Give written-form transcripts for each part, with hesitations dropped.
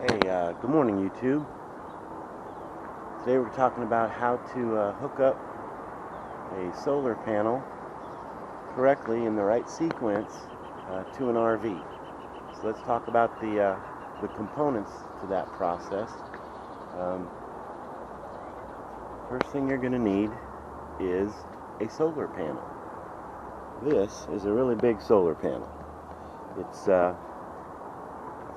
Good morning, YouTube. Today we're talking about how to hook up a solar panel correctly in the right sequence to an RV. So let's talk about the components to that process. First thing you're going to need is a solar panel. This is a really big solar panel. It's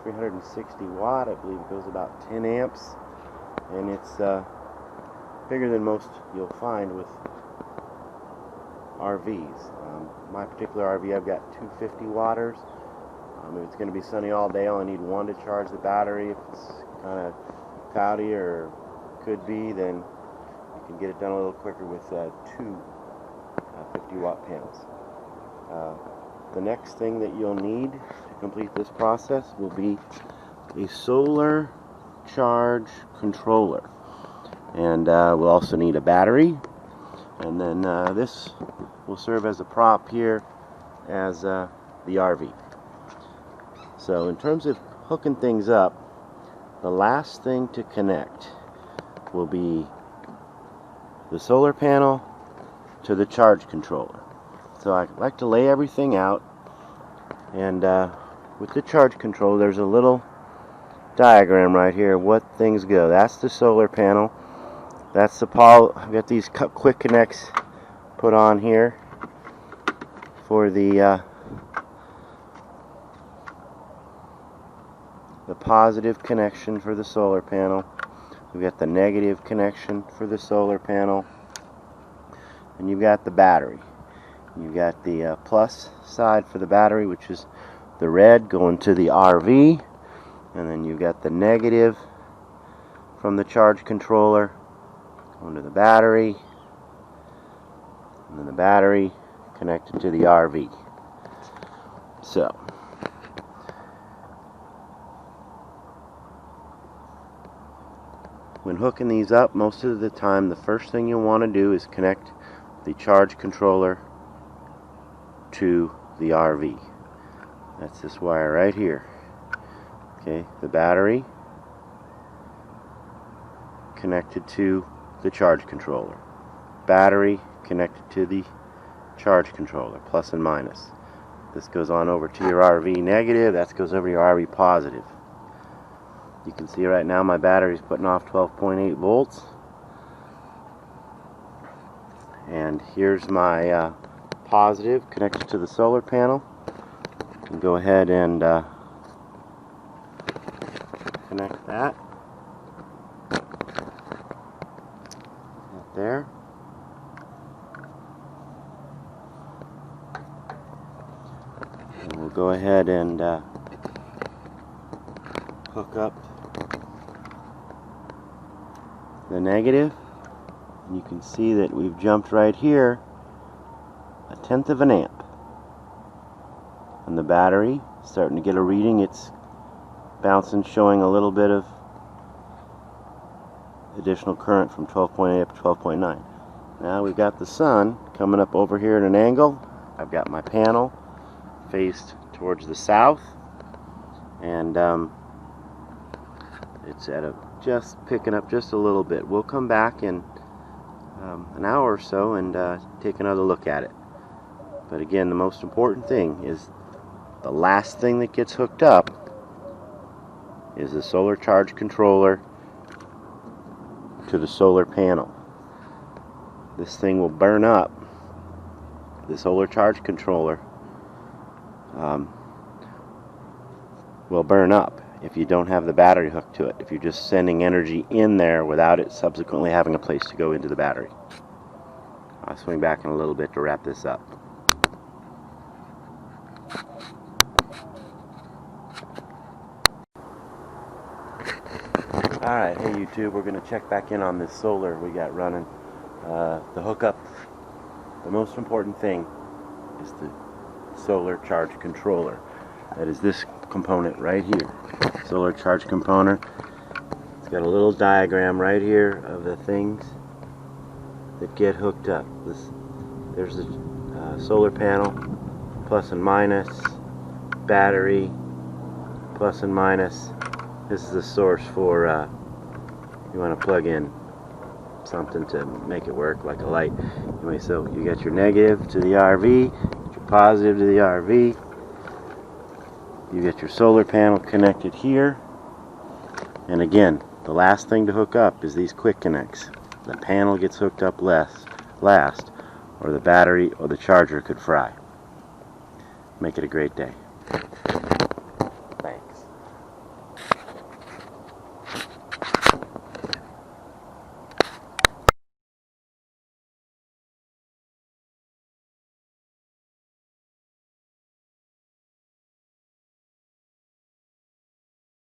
360 watt, I believe it goes about 10 amps, and it's bigger than most you'll find with RVs. My particular RV, I've got 250 watters. If it's going to be sunny all day, I only need one to charge the battery. If it's kind of cloudy or could be, then you can get it done a little quicker with two 50 watt panels. The next thing that you'll need to complete this process will be a solar charge controller, and we'll also need a battery, and then this will serve as a prop here as the RV. So in terms of hooking things up, the last thing to connect will be the solar panel to the charge controller. So I like to lay everything out, and with the charge controller there's a little diagram right here of what things go. That's the solar panel. That's the I've got these quick connects put on here for the positive connection for the solar panel. We've got the negative connection for the solar panel, and you've got the battery. You've got the plus side for the battery, which is the red going to the RV, and then you've got the negative from the charge controller going to the battery, and then the battery connected to the RV. So when hooking these up, most of the time the first thing you'll want to do is connect the charge controller to the RV. That's this wire right here. Okay, the battery connected to the charge controller. Battery connected to the charge controller, plus and minus. This goes on over to your RV negative, that goes over to your RV positive. You can see right now my battery's putting off 12.8 volts. And here's my positive connected to the solar panel. You can go ahead and connect that right there. And we'll go ahead and hook up the negative. And you can see that we've jumped right here 1/10 of an amp. And the battery starting to get a reading. It's bouncing, showing a little bit of additional current from 12.8 up to 12.9. Now we've got the sun coming up over here at an angle. I've got my panel faced towards the south, and it's at just picking up just a little bit. We'll come back in an hour or so and take another look at it. But again, the most important thing is the last thing that gets hooked up is the solar charge controller to the solar panel. This thing will burn up. The solar charge controller will burn up if you don't have the battery hooked to it, if you're just sending energy in there without it subsequently having a place to go into the battery. I'll swing back in a little bit to wrap this up. Alright, hey YouTube, we're going to check back in on this solar we got running. The hookup, the most important thing is the solar charge controller. That is this component right here. Solar charge component. It's got a little diagram right here of the things that get hooked up. There's the solar panel, plus and minus, battery, plus and minus, This is the source for you want to plug in something to make it work, like a light. Anyway, so you got your negative to the RV, your positive to the RV. You get your solar panel connected here, and again, the last thing to hook up is these quick connects. The panel gets hooked up last, or the battery or the charger could fry. Make it a great day.